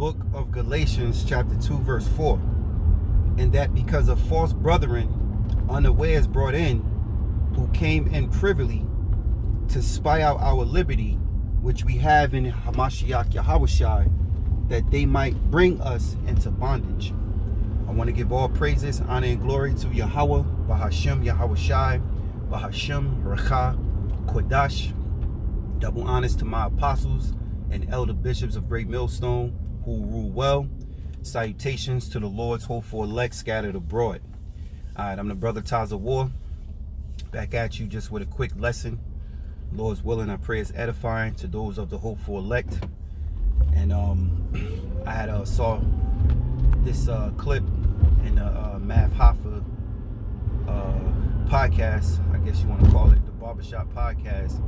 book of Galatians chapter 2 verse 4, and that because of false brethren unawares brought in, who came in privily to spy out our liberty, which we have in Hamashiach Yahushai, that they might bring us into bondage. I want to give all praises, honor, and glory to Yahweh, Bahashem Yahushai, Bahashem Racha Kodash. Double honors to my apostles and elder bishops of Great Millstone who rule well. Salutations to the Lord's hopeful elect scattered abroad. Alright, I'm the brother Taza War, back at you just with a quick lesson. Lord's willing, I pray it's edifying to those of the hopeful elect. And I had saw this clip in the Mav Hoffa podcast, I guess you want to call it, the barbershop podcast.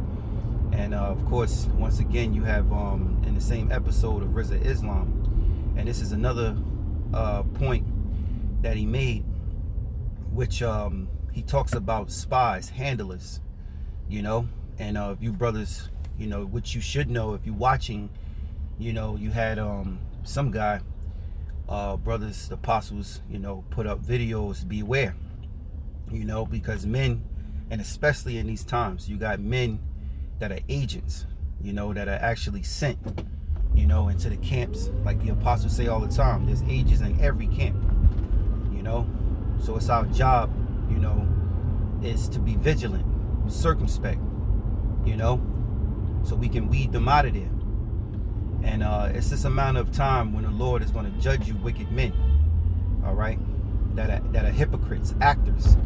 And of course, once again, you have in the same episode of Rizza Islam, and this is another point that he made, which he talks about spies, handlers, you know. And if you brothers, you know, which you should know if you're watching, you know, you had some guy, brothers, the apostles, you know, put up videos, beware, you know, because men, and especially in these times, you got men that are agents, you know, that are actually sent, you know, into the camps. Like the apostles say all the time, there's agents in every camp, you know. So it's our job, you know, is to be vigilant, circumspect, you know, so we can weed them out of there. And it's this amount of time when the Lord is going to judge you wicked men, all right, that are hypocrites, actors,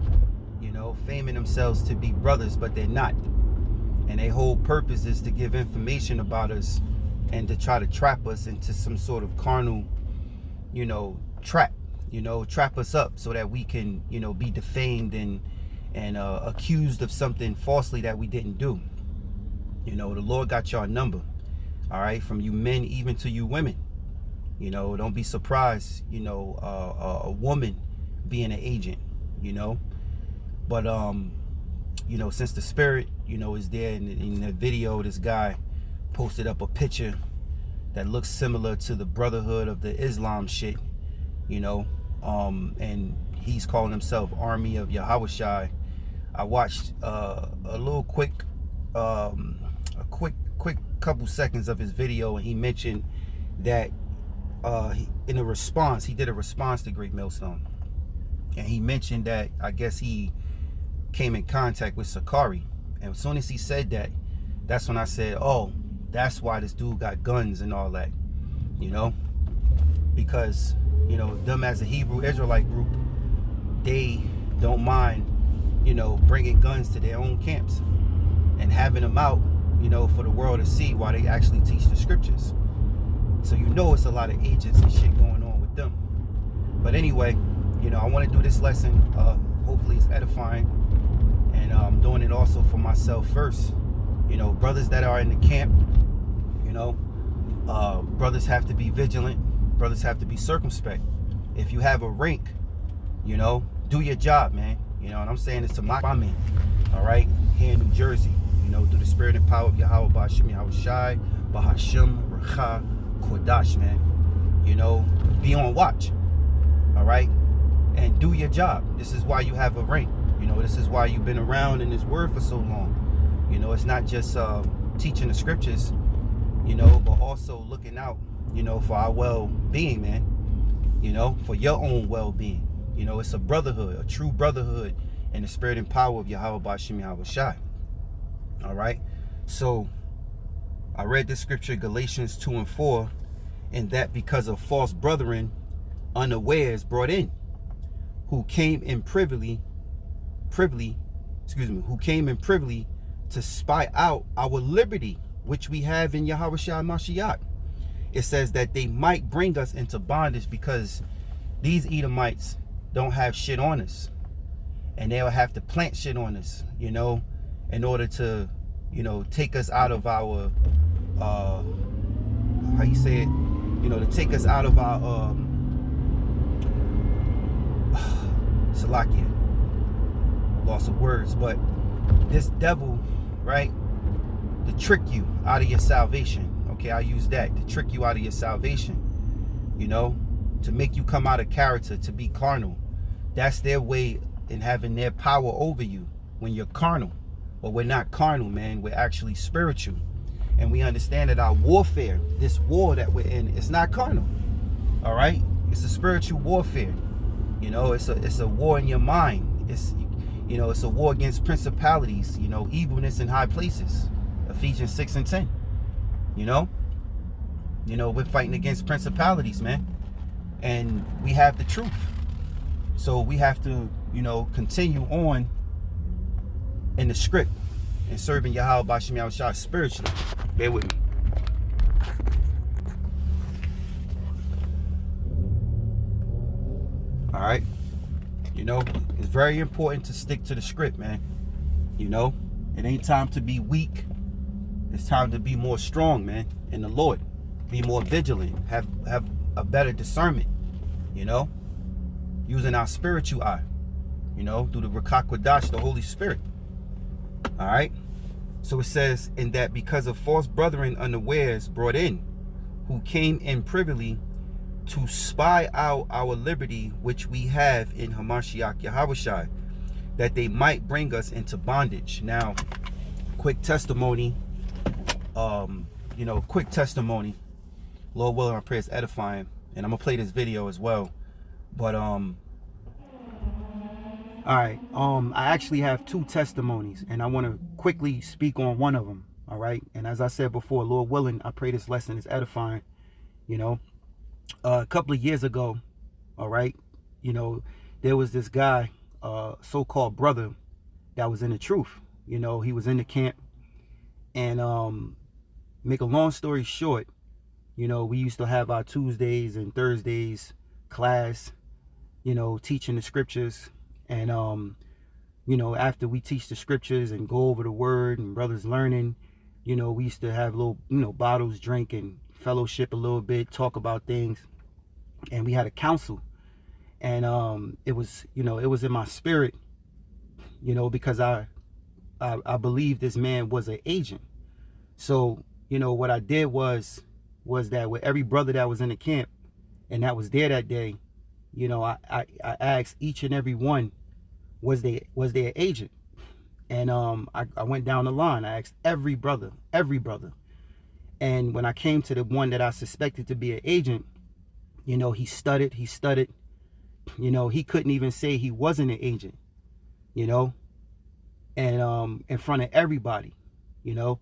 you know, feigning themselves to be brothers, but they're not. And their whole purpose is to give information about us and to try to trap us into some sort of carnal, you know, trap, you know, trap us up so that we can, you know, be defamed and accused of something falsely that we didn't do. You know, the Lord got y'all number, all right, from you men even to you women. You know, don't be surprised, you know, a woman being an agent, you know. But you know, since the spirit, you know, is there in the video, this guy posted up a picture that looks similar to the Brotherhood of the Islam shit, you know, and he's calling himself Army of Yahushai. I watched a little quick couple seconds of his video, and he mentioned that in a response, he did a response to Great Millstone, and he mentioned that I guess he came in contact with Sakari. And as soon as he said that, that's when I said, oh, that's why this dude got guns and all that, you know, because, you know, them as a Hebrew Israelite group, they don't mind, you know, bringing guns to their own camps and having them out, you know, for the world to see while they actually teach the scriptures. So, you know, it's a lot of agents and shit going on with them. But anyway, you know, I want to do this lesson. Hopefully it's edifying. And I'm doing it also for myself first. You know, brothers that are in the camp, you know, brothers have to be vigilant. Brothers have to be circumspect. If you have a rank, you know, do your job, man. You know, and I'm saying this to my men, all right, here in New Jersey, you know, through the spirit and power of Yahweh, Bahashem Yahushai, Bahashem Racha Kodash, man. You know, be on watch, all right, and do your job. This is why you have a rank. You know, this is why you've been around in this word for so long. You know, it's not just teaching the scriptures, you know, but also looking out, you know, for our well-being, man. You know, for your own well-being. You know, it's a brotherhood, a true brotherhood in the spirit and power of Yahweh Bashim Yahushai. All right. So I read this scripture, Galatians 2 and 4, and that because of false brethren unawares brought in, who came in privily to spy out our liberty, which we have in Yahushua Mashiach. It says that they might bring us into bondage because these Edomites don't have shit on us, and they'll have to plant shit on us, you know, in order to, you know, take us out of our how you say it, you know, to take us out of our Salakia, loss of words, but this devil, right, to trick you out of your salvation. Okay, I'll use that, to trick you out of your salvation. you know, to make you come out of character, to be carnal. That's their way in having their power over you when you're carnal. But we're not carnal, man. We're actually spiritual. And we understand that our warfare, this war that we're in, is not carnal. All right? It's a spiritual warfare. You know, it's a war in your mind. It's, you know, it's a war against principalities, you know, evilness in high places. Ephesians 6 and 10. You know, we're fighting against principalities, man. And we have the truth. So we have to, you know, continue on in the script and serving Yahweh B'Shem Yahushua spiritually. Bear with me. All right. You know, it's very important to stick to the script, man. You know, it ain't time to be weak. It's time to be more strong, man, in the Lord. Be more vigilant. Have a better discernment, you know, using our spiritual eye, you know, through the Ruach HaKodesh, the Holy Spirit. All right. So it says, in that because of false brethren unawares brought in, who came in privily to spy out our liberty, which we have in Hamashiach Yahushua, that they might bring us into bondage. Now, quick testimony, you know, quick testimony. Lord willing, our prayer is edifying, and I'm gonna play this video as well. But all right, I actually have two testimonies, and I want to quickly speak on one of them. All right, and as I said before, Lord willing, I pray this lesson is edifying. You know, a couple of years ago, all right, you know, there was this guy, so-called brother, that was in the truth. You know, he was in the camp, and make a long story short, you know, we used to have our Tuesdays and Thursdays class, you know, teaching the scriptures. And, you know, after we teach the scriptures and go over the word and brothers learning, you know, we used to have little, you know, bottles, drink and fellowship a little bit, talk about things. And we had a council. And it was, you know, it was in my spirit, you know, because I believe this man was an agent. So, you know, what I did was that with every brother that was in the camp and that was there that day, you know, I asked each and every one, was they an agent? And I went down the line. I asked every brother. And when I came to the one that I suspected to be an agent, you know, he stuttered. You know, he couldn't even say he wasn't an agent, you know, and in front of everybody, you know,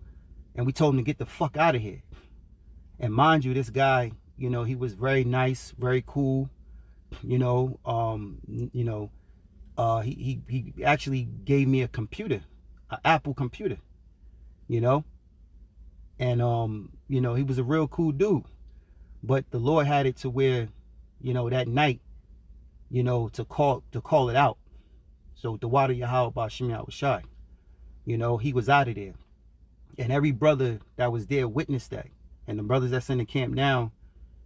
and we told him to get the fuck out of here. And mind you, this guy, you know, he was very nice, very cool, you know, he actually gave me a computer, an Apple computer, you know, and, you know, he was a real cool dude, but the Lord had it to where, you know, that night, you know, to call it out. So the water Yahweh B'Shem Yahushua, you know, he was out of there. And every brother that was there witnessed that. And the brothers that's in the camp now,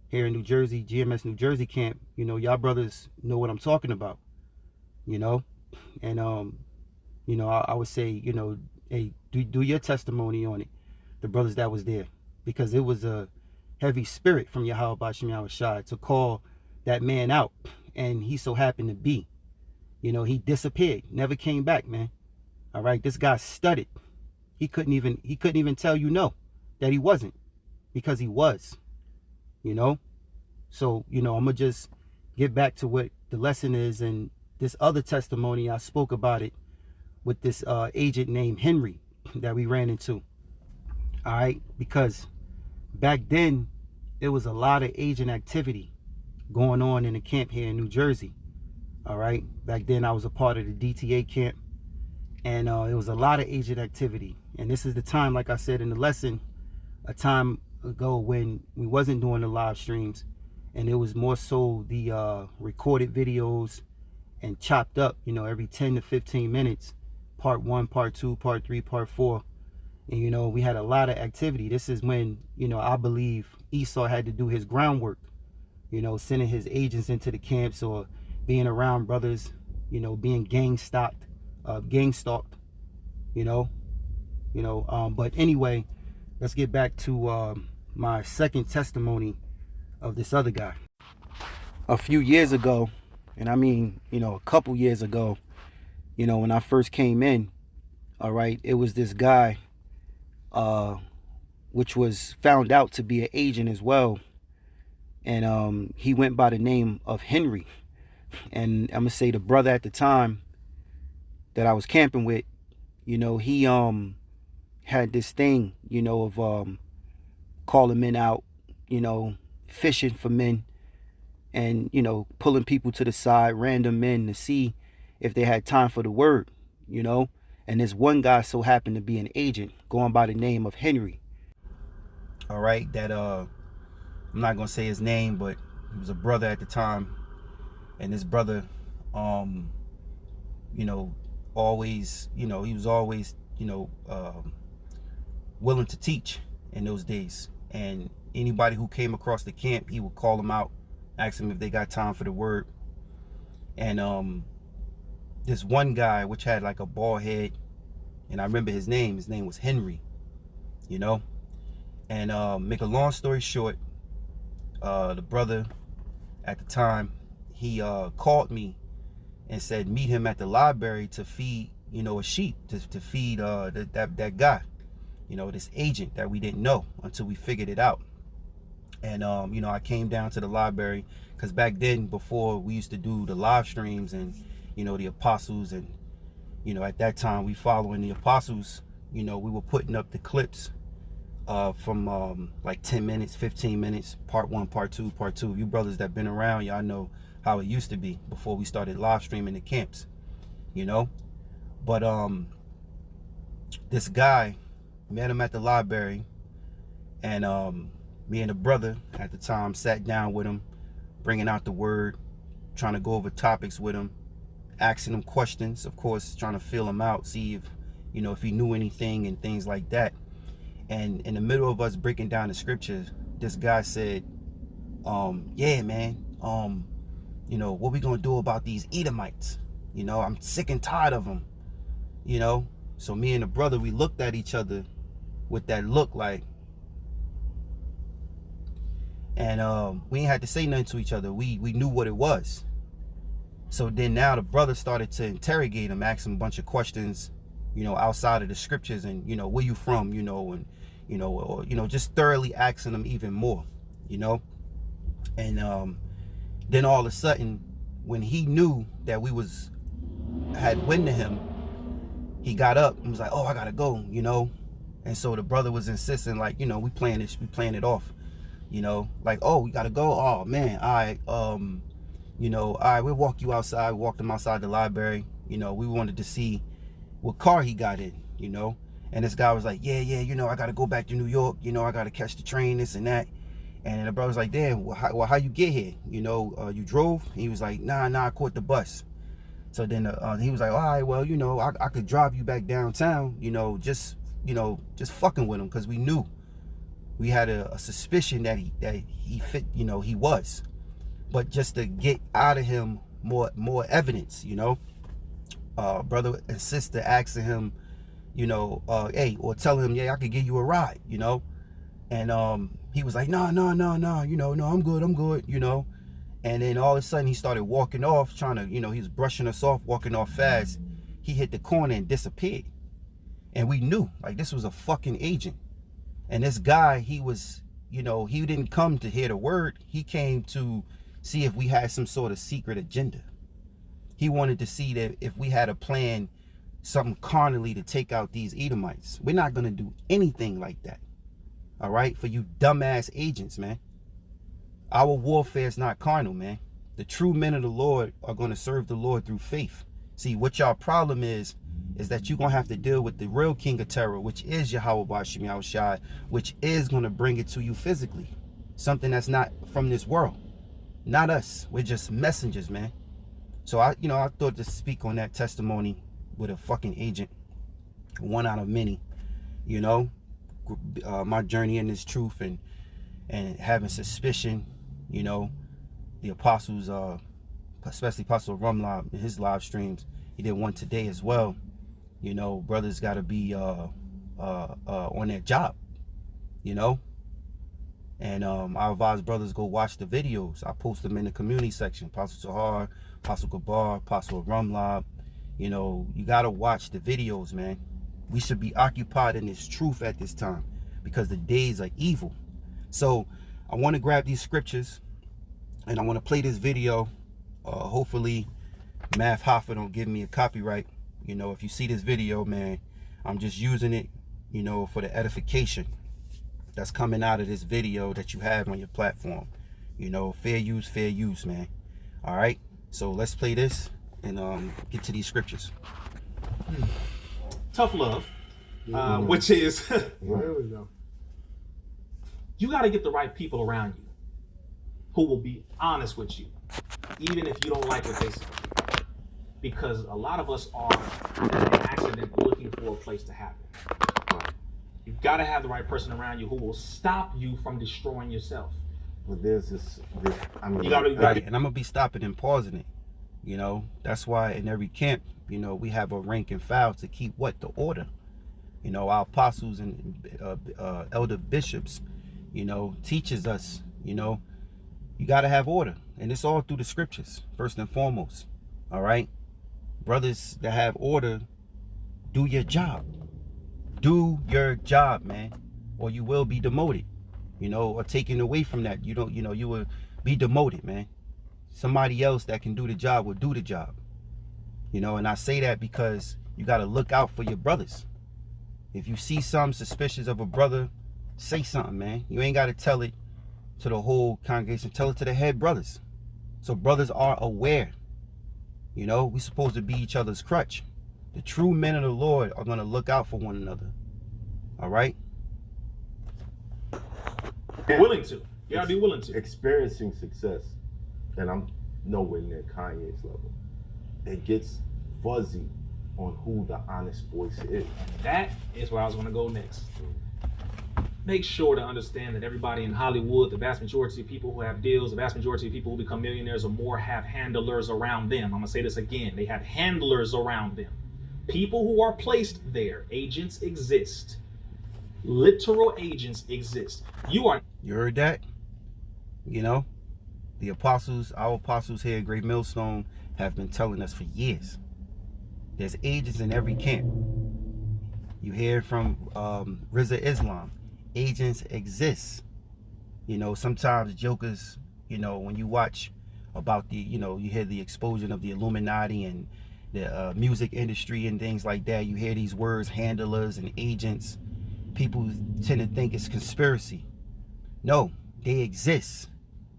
here in New Jersey, GMS New Jersey camp, you know, y'all brothers know what I'm talking about, you know. And, you know, I would say, you know, hey, do your testimony on it, the brothers that was there. Because it was a heavy spirit from Yahweh B'Shem Yahushua to call that man out. And he so happened to be, you know, he disappeared, never came back, man. All right, this guy stuttered. He couldn't even tell you no, that he wasn't, because he was, you know. So, you know, I'm gonna just get back to what the lesson is. And this other testimony, I spoke about it with this agent named Henry that we ran into. All right, because back then it was a lot of agent activity going on in the camp here in New Jersey. All right, back then I was a part of the DTA camp, and it was a lot of agent activity. And this is the time, like I said in the lesson, a time ago when we wasn't doing the live streams, and it was more so the recorded videos and chopped up, you know, every 10 to 15 minutes, part 1, part 2, part 3, part 4. And, you know, we had a lot of activity. This is when, you know, I believe Esau had to do his groundwork, you know, sending his agents into the camps or being around brothers, you know, being gang stalked, you know. But anyway, let's get back to my second testimony of this other guy. a few years ago, and I mean, a couple years ago, when I first came in, all right, it was this guy, which was found out to be an agent as well. And he went by the name of Henry. And I'm gonna say the brother at the time that I was camping with, he had this thing, of calling men out, fishing for men, and pulling people to the side, random men, to see if they had time for the word, and this one guy so happened to be an agent going by the name of Henry. All right, that I'm not gonna say his name, but he was a brother at the time, and this brother always, he was always, willing to teach in those days. And anybody who came across the camp, he would call them out, ask them if they got time for the word. And this one guy, which had like a bald head, and I remember his name was Henry, and make a long story short, the brother at the time, he called me and said meet him at the library to feed, a sheep, to feed that guy, this agent that we didn't know until we figured it out. And I came down to the library because back then, before we used to do the live streams and the apostles, and at that time we following the apostles, we were putting up the clips from like 10 minutes, 15 minutes, part 1, part 2, part 2. You brothers that been around, y'all know how it used to be before we started live streaming the camps, but this guy, met him at the library, and me and the brother at the time sat down with him, bringing out the word, trying to go over topics with him, asking him questions, of course, trying to feel him out, see if if he knew anything and things like that. And in the middle of us breaking down the scriptures, this guy said, yeah, man, what we gonna do about these Edomites? I'm sick and tired of them. So me and the brother, we looked at each other with that look like, and we ain't had to say nothing to each other. We knew what it was. So then now the brother started to interrogate him, ask him a bunch of questions, outside of the scriptures, and where you from, and or just thoroughly asking him even more, and then all of a sudden, when he knew that we had wind to him, he got up and was like, oh, I gotta go, and so the brother was insisting, like, we playing it off, like, oh, we gotta go, oh man, all right, all right, we'll walk you outside. Walked him outside the library. We wanted to see what car he got in, and this guy was like, yeah, I gotta go back to New York, I gotta catch the train, this and that. And the brother was like, damn, well, how you get here? You drove? And he was like, nah, I caught the bus. So then he was like, all right, well, I could drive you back downtown, just fucking with him, because we knew, we had a suspicion that he fit, he was. But just to get out of him more evidence, brother and sister asking him, hey, or telling him, yeah, I could give you a ride, and he was like, no, I'm good, and then all of a sudden he started walking off, trying to, he was brushing us off, walking off fast. He hit the corner and disappeared, and we knew, like, this was a fucking agent. And this guy, he was, he didn't come to hear the word. He came to see if we had some sort of secret agenda. He wanted to see that if we had a plan, something carnally, to take out these Edomites. We're not going to do anything like that. All right? For you dumbass agents, man. Our warfare is not carnal, man. The true men of the Lord are going to serve the Lord through faith. See, what y'all problem is that you're going to have to deal with the real king of terror, which is Yahweh Bashim Yahushai, which is going to bring it to you physically. Something that's not from this world. Not us. We're just messengers, man. So I thought to speak on that testimony with a fucking agent, one out of many, my journey in this truth, and having suspicion, the apostles, especially Apostle Rumlob in his live streams, he did one today as well. Brothers got to be on their job, And I advise brothers go watch the videos. I post them in the community section. Apostle Tahar, Apostle Gabar, Apostle Rumlob. You know, you got to watch the videos, man. We should be occupied in this truth at this time because the days are evil. So I want to grab these scriptures and I want to play this video. Hopefully Math Hoffa don't give me a copyright. You know, if you see this video, man, I'm just using it, you know, for the edification that's coming out of this video that you have on your platform. You know, fair use, man. All right, so let's play this and get to these scriptures. Tough love, which is you got to get the right people around you who will be honest with you, even if you don't like what they say. Because a lot of us are in an accident looking for a place to happen. You've got to have the right person around you who will stop you from destroying yourself. But there's this I mean, you gotta, right, and I'm gonna be stopping and pausing it. You know, that's why in every camp, you know, we have a rank and file to keep what? The order. You know, our apostles and elder bishops, you know, teaches us, you know, you got to have order. And it's all through the scriptures, first and foremost. All right? Brothers that have order, do your job. Do your job, man, or you will be demoted, you know, or taken away from that. You don't, you know, you will be demoted, man. Somebody else that can do the job will do the job, you know. And I say that because you got to look out for your brothers. If you see something suspicious of a brother, say something, man. You ain't got to tell it to the whole congregation. Tell it to the head brothers. So brothers are aware. You know, we're supposed to be each other's crutch. The true men of the Lord are going to look out for one another. All right? Willing to. You got to be willing to. Experiencing success, and I'm nowhere near Kanye's level. It gets fuzzy on who the honest voice is. That is where I was going to go next. Make sure to understand that everybody in Hollywood, the vast majority of people who have deals, the vast majority of people who become millionaires or more have handlers around them. I'm going to say this again. They have handlers around them. People who are placed there. Agents exist. Literal agents exist. You heard that? You know, the apostles, our apostles here at Great Millstone have been telling us for years. There's agents in every camp. You hear from Rizza Islam. Agents exist. You know, sometimes jokers, you know, when you watch about the, you know, you hear the explosion of the Illuminati and the music industry and things like that. You hear these words, handlers and agents. People tend to think it's conspiracy. No, they exist.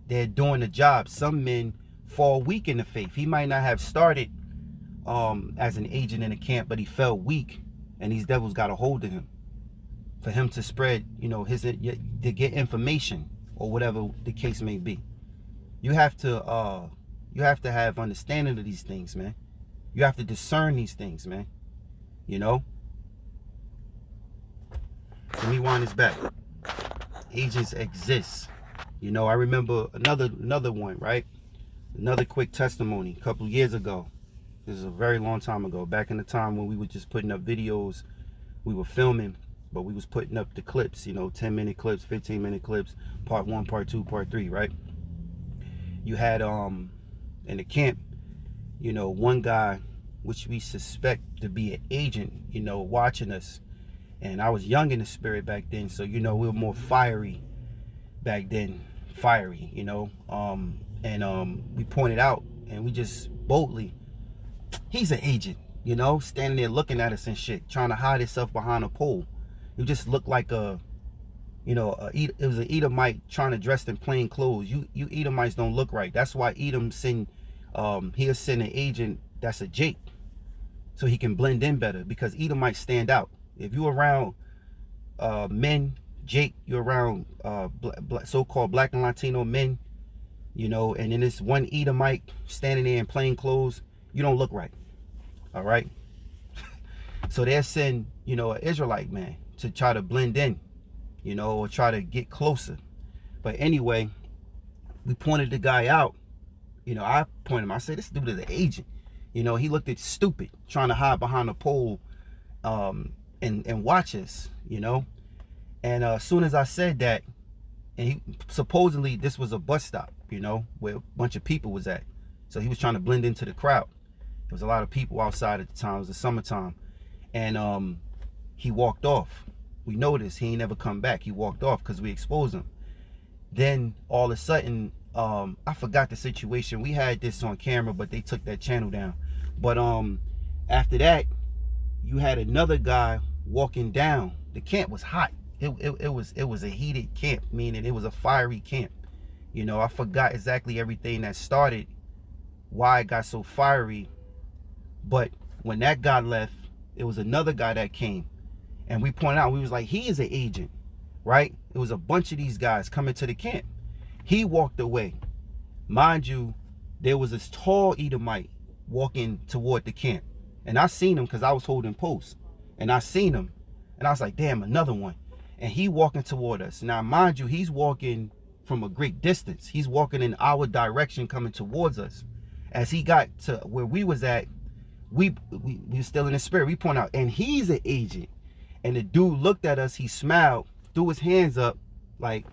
They're doing the job. Some men fall weak in the faith. He might not have started as an agent in a camp, but he fell weak, and these devils got a hold of him for him to spread, you know, to get information or whatever the case may be. You have to have understanding of these things, man. You have to discern these things, man. You know. Let me wind this back. Agents exist. You know, I remember another one, right? Another quick testimony a couple of years ago. This is a very long time ago. Back in the time when we were just putting up videos, we were filming, but we was putting up the clips, you know, 10-minute clips, 15-minute clips, part 1, part 2, part 3, right? You had in the camp, you know, one guy, which we suspect to be an agent, you know, watching us. And I was young in the spirit back then, so, you know, we were more fiery back then, you know. We pointed out, and we just boldly, he's an agent, you know, standing there looking at us and shit, trying to hide himself behind a pole. You just look like a, you know, it was an Edomite trying to dress in plain clothes. You Edomites don't look right. That's why Edom send, he'll send an agent that's a Jake, so he can blend in better, because Edomites stand out. If you around men, Jake, you're around so-called black and Latino men, you know, and then this one Edomite standing there in plain clothes, you don't look right. All right. So they'll send, you know, an Israelite man to try to blend in, you know, or try to get closer. But anyway, we pointed the guy out. You know, I pointed him. I said, this dude is an agent. You know, he looked at stupid, trying to hide behind a pole and watch us, you know. And as soon as I said that, And supposedly this was a bus stop, where a bunch of people was at. So he was trying to blend into the crowd. There was a lot of people outside at the time. It was the summertime. And he walked off. We noticed he ain't never come back. He walked off because we exposed him. Then all of a sudden, I forgot the situation. We had this on camera, but they took that channel down. But after that, you had another guy walking down. The camp was hot. It was a heated camp, meaning it was a fiery camp. I forgot exactly everything that started, why it got so fiery. But when that guy left, it was another guy that came. And we pointed out, we was like, he is an agent, right? It was a bunch of these guys coming to the camp. He walked away. Mind you, there was this tall Edomite walking toward the camp. And I seen him because I was holding post. And I seen him. And I was like, damn, another one. And he walking toward us. Now, mind you, he's walking from a great distance. He's walking in our direction, coming towards us. As he got to where we was at, we were still in the spirit. We point out, and he's an agent. And the dude looked at us. He smiled, threw his hands up like,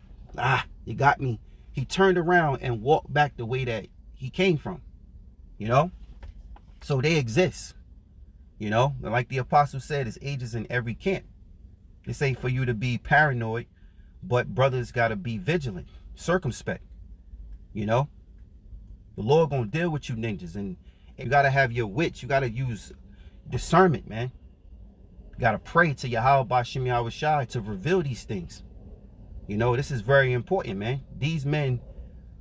you got me. He turned around and walked back the way that he came from, So they exist, And like the apostle said, it's agents in every camp. This ain't for you to be paranoid, but brothers got to be vigilant, circumspect, The Lord going to deal with you ninjas, and you got to have your wits. You got to use discernment, man. You got to pray to Yahweh Bashim Yahweh Shai to reveal these things. This is very important, man. These men,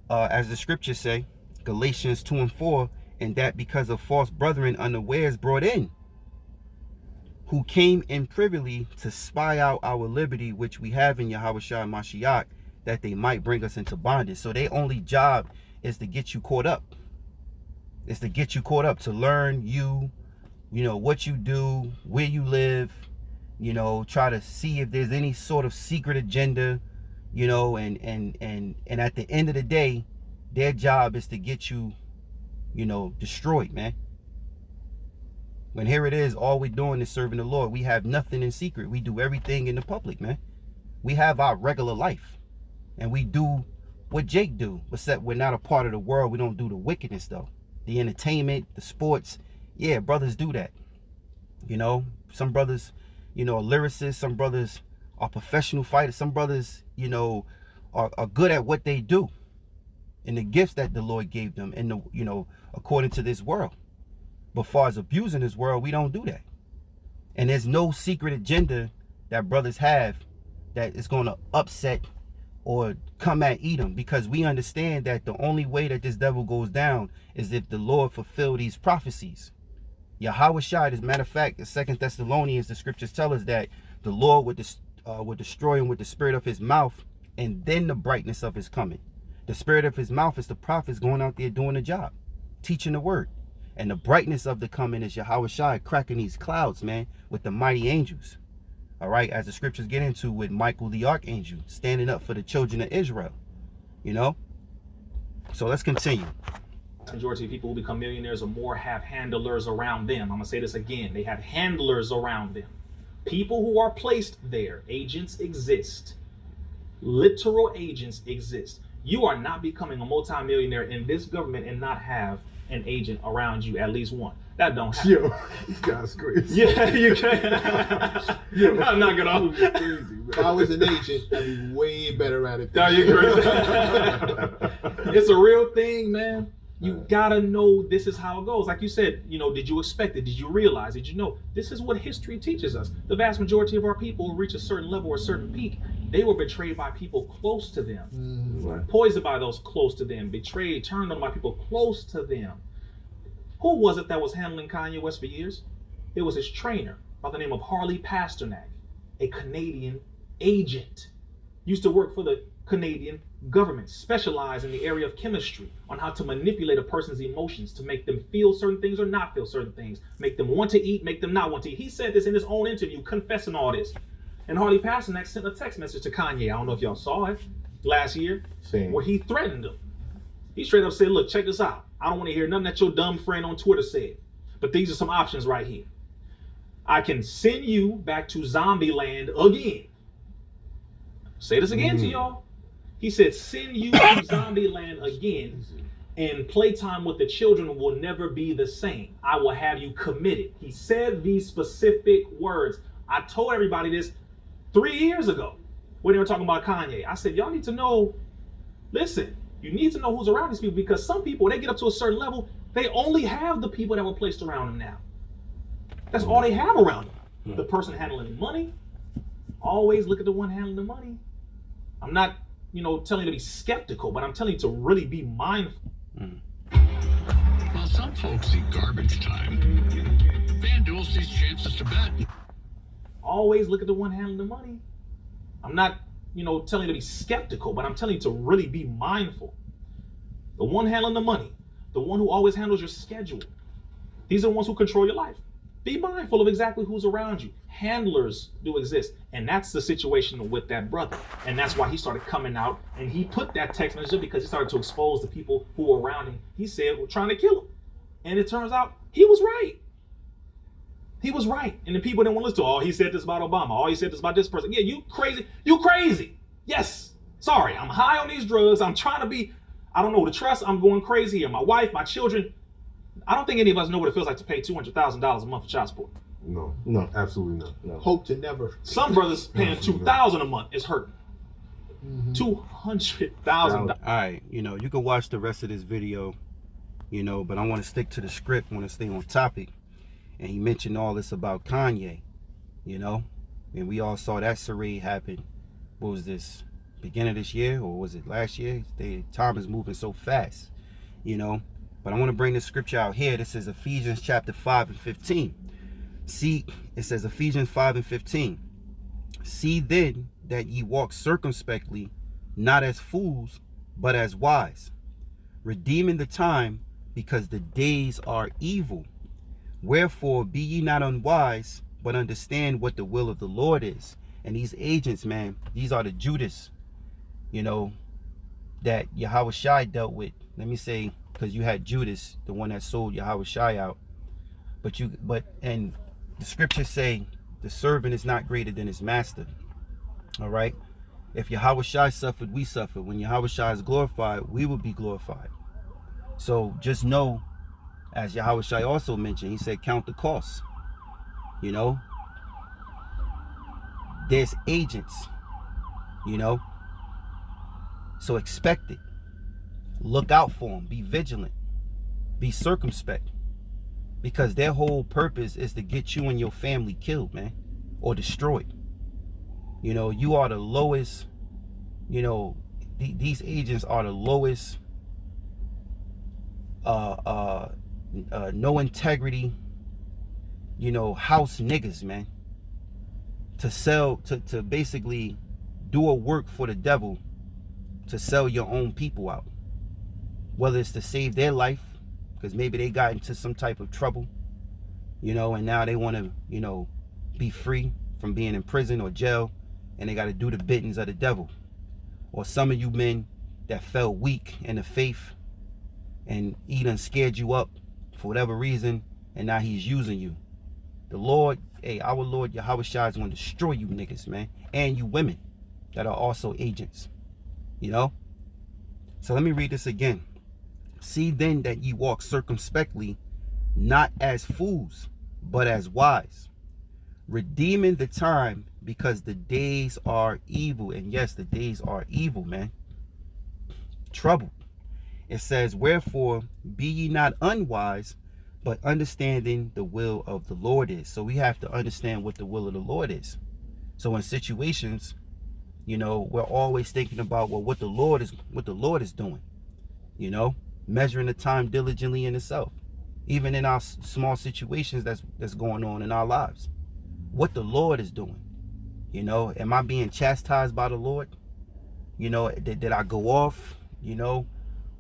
as the scriptures say, Galatians 2:4, and that because of false brethren unawares brought in, who came in privily to spy out our liberty, which we have in Yahweh Shai Mashiach, that they might bring us into bondage. So their only job is to get you caught up. It's to get you caught up, to learn what you do, where you live, try to see if there's any sort of secret agenda, and at the end of the day, their job is to get you, destroyed, man. When here it is, all we're doing is serving the Lord. We have nothing in secret. We do everything in the public, man. We have our regular life, and we do what Jake do, except we're not a part of the world. We don't do the wickedness, though. The entertainment, the sports, yeah, brothers do that. Some brothers, are lyricists. Some brothers are professional fighters. Some brothers, are good at what they do, and the gifts that the Lord gave them, and according to this world. But far as abusing this world, we don't do that. And there's no secret agenda that brothers have that is going to upset or come at Edom, because we understand that the only way that this devil goes down is if the Lord fulfill these prophecies. Yahweh Shai, as a matter of fact, in 2 Thessalonians, the scriptures tell us that the Lord would destroy him with the spirit of his mouth, and then the brightness of his coming. The spirit of his mouth is the prophets going out there doing the job, teaching the word. And the brightness of the coming is Yahweh Shai cracking these clouds, man, with the mighty angels. All right, as the scriptures get into, with Michael the archangel standing up for the children of Israel, So let's continue. The majority of people who become millionaires or more have handlers around them. I'm going to say this again. They have handlers around them. People who are placed there. Agents exist. Literal agents exist. You are not becoming a multimillionaire in this government and not have an agent around you, at least one. That don't happen. Yo, this guy's crazy. Yeah, you can. Yo, I'm not gonna. Crazy, if I was an agent, I'd be way better at it. No, you're crazy. It's a real thing, man. You gotta know this is how it goes. Like you said, did you expect it? Did you realize? Did you know? This is what history teaches us. The vast majority of our people who reach a certain level or a certain peak, they were betrayed by people close to them. Right. Poisoned by those close to them. Betrayed, turned on by people close to them. Who was it that was handling Kanye West for years? It was his trainer by the name of Harley Pasternak, a Canadian agent. Used to work for the Canadian government, specialized in the area of chemistry, on how to manipulate a person's emotions to make them feel certain things or not feel certain things, make them want to eat, make them not want to eat. He said this in his own interview, confessing all this. And Harley Pasternak sent a text message to Kanye. I don't know if y'all saw it last year, where he threatened him. He straight up said, look, check this out. I don't want to hear nothing that your dumb friend on Twitter said. But these are some options right here. I can send you back to zombie land again. Say this again to y'all. He said, send you to zombie land again, and playtime with the children will never be the same. I will have you committed. He said these specific words. I told everybody this 3 years ago when they were talking about Kanye. I said, y'all need to know, listen, you need to know who's around these people, because some people, when they get up to a certain level, they only have the people that were placed around them now. That's all they have around them. The person handling money, always look at the one handling the money. I'm not, telling you to be skeptical, but I'm telling you to really be mindful. While some folks see garbage time, FanDuel sees chances to bet. Always look at the one handling the money. I'm not, telling you to be skeptical, but I'm telling you to really be mindful. The one handling the money, the one who always handles your schedule. These are the ones who control your life. Be mindful of exactly who's around you. Handlers do exist. And that's the situation with that brother. And that's why he started coming out and he put that text message up, because he started to expose the people who were around him. He said, we're trying to kill him. And it turns out he was right. He was right. And the people didn't want to listen to, oh, he said this about Obama. Oh, he said this about this person. Yeah, you crazy. You crazy. Yes. Sorry, I'm high on these drugs. I'm trying to be, I don't know, to trust. I'm going crazy. And my wife, my children. I don't think any of us know what it feels like to pay $200,000 a month for child support. No, absolutely not. No. Hope to never. Some brothers paying $2,000 a month is hurting. $200,000. All right, you can watch the rest of this video, but I want to stick to the script. I want to stay on topic. And he mentioned all this about Kanye, and we all saw that charade happen. What was this, beginning of this year, or was it last year? Time is moving so fast, But I want to bring this scripture out here. This is Ephesians chapter 5 and 15. See, it says Ephesians 5 and 15. See then that ye walk circumspectly, not as fools, but as wise, redeeming the time, because the days are evil. Wherefore be ye not unwise, but understand what the will of the Lord is. And these agents, man, these are the Judas, that Yahushua dealt with. Let me say, because you had Judas, the one that sold Yahushua out. And the scriptures say the servant is not greater than his master. All right. If Yahushua suffered, we suffered. When Yahushua is glorified, we will be glorified. So just know, as Yahushua also mentioned, he said, count the cost. There's agents, so expect it. Look out for them. Be vigilant. Be circumspect. Because their whole purpose is to get you and your family killed, man, or destroyed. You are the lowest, these agents are the lowest, no integrity, house niggas, man. To sell, to basically do a work for the devil, to sell your own people out. Whether it's to save their life, because maybe they got into some type of trouble, and now they want to, be free from being in prison or jail, and they got to do the biddings of the devil. Or some of you men that felt weak in the faith, and he done scared you up for whatever reason, and now he's using you. The Lord, our Lord Yahushua is going to destroy you niggas, man, and you women that are also agents, So let me read this again. See then that ye walk circumspectly, not as fools, but as wise, redeeming the time, because the days are evil. And yes, the days are evil, man. Trouble. It says, wherefore be ye not unwise, but understanding the will of the Lord is. So we have to understand what the will of the Lord is. So in situations, we're always thinking about, well, what the Lord is doing, measuring the time diligently in itself, even in our small situations that's going on in our lives, what the Lord is doing. Am I being chastised by the Lord? Did I go off? Is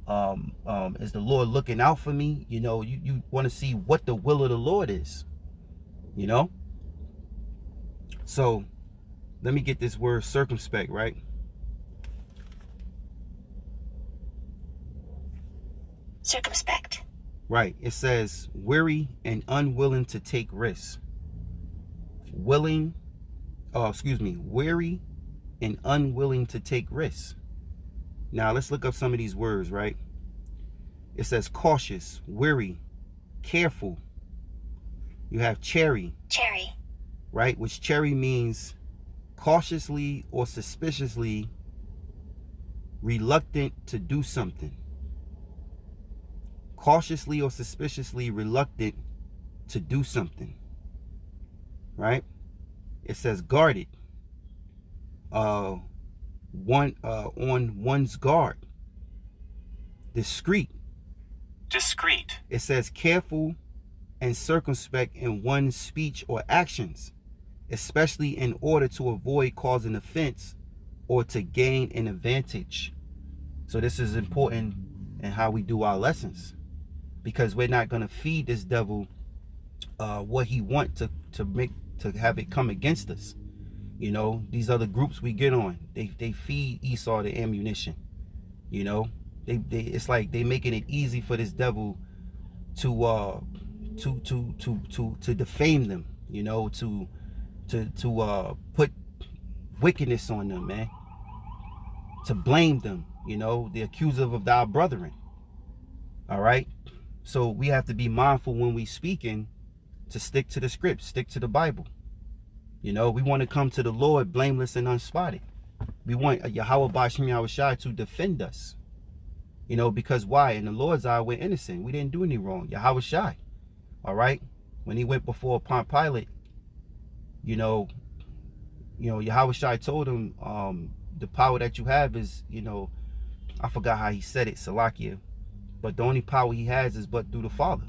the Lord looking out for me? You want to see what the will of the Lord is, So let me get this word circumspect right. Circumspect. Right. It says weary and unwilling to take risks. Weary and unwilling to take risks. Now let's look up some of these words, right? It says cautious, weary, careful. You have cherry, Cherry. right? Which cherry means cautiously or suspiciously reluctant to do something. Cautiously or suspiciously reluctant to do something, right? It says guarded, on one's guard. Discreet. Discreet. It says careful and circumspect in one's speech or actions, especially in order to avoid causing offense or to gain an advantage. So this is important in how we do our lessons, because we're not going to feed this devil what he wants to have it come against us. You know, these other groups we get on, they feed Esau the ammunition. You know, they it's like they making it easy for this devil to defame them. You know, to put wickedness on them, man. To blame them. You know, the accuser of our brethren. All right. So we have to be mindful when we speaking to stick to the script, stick to the Bible. You know, we want to come to the Lord blameless and unspotted. We want Yahweh Bashim Yahushai to defend us. You know, because why? In the Lord's eye, we're innocent. We didn't do any wrong. Yahushai. All right. When he went before Pontius Pilate, you know, Yahushai told him, the power that you have is, you know, I forgot how he said it, Salakia. But the only power he has is but through the Father.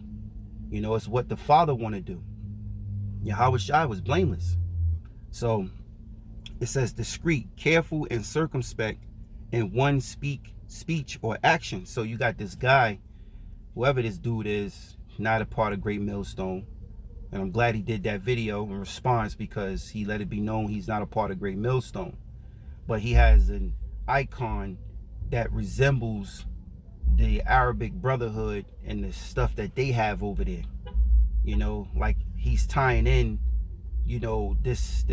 You know, it's what the Father want to do. Yahushai was blameless. So it says discreet, careful, and circumspect in one speech or action. So you got this guy, whoever this dude is, not a part of Great Millstone. And I'm glad he did that video in response, because he let it be known he's not a part of Great Millstone. But he has an icon that resembles the Arabic Brotherhood and the stuff that they have over there. You know, like he's tying in, you know, this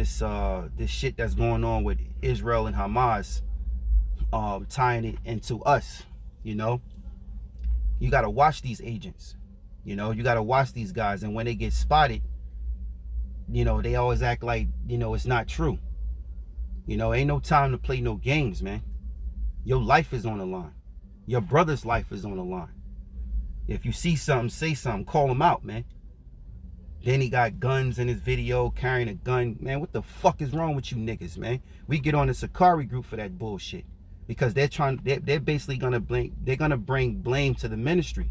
shit that's going on with Israel and Hamas, tying it into us. You know, you got to watch these agents. You know, you got to watch these guys, and when they get spotted, you know, they always act like, you know, it's not true. You know, ain't no time to play no games, man. Your life is on the line. Your brother's life is on the line. If you see something, say something, call him out, man. Then he got guns in his video, carrying a gun. Man, what the fuck is wrong with you niggas, man? We get on the Sakari group for that bullshit, because they're basically gonna blame, they're gonna bring blame to the ministry.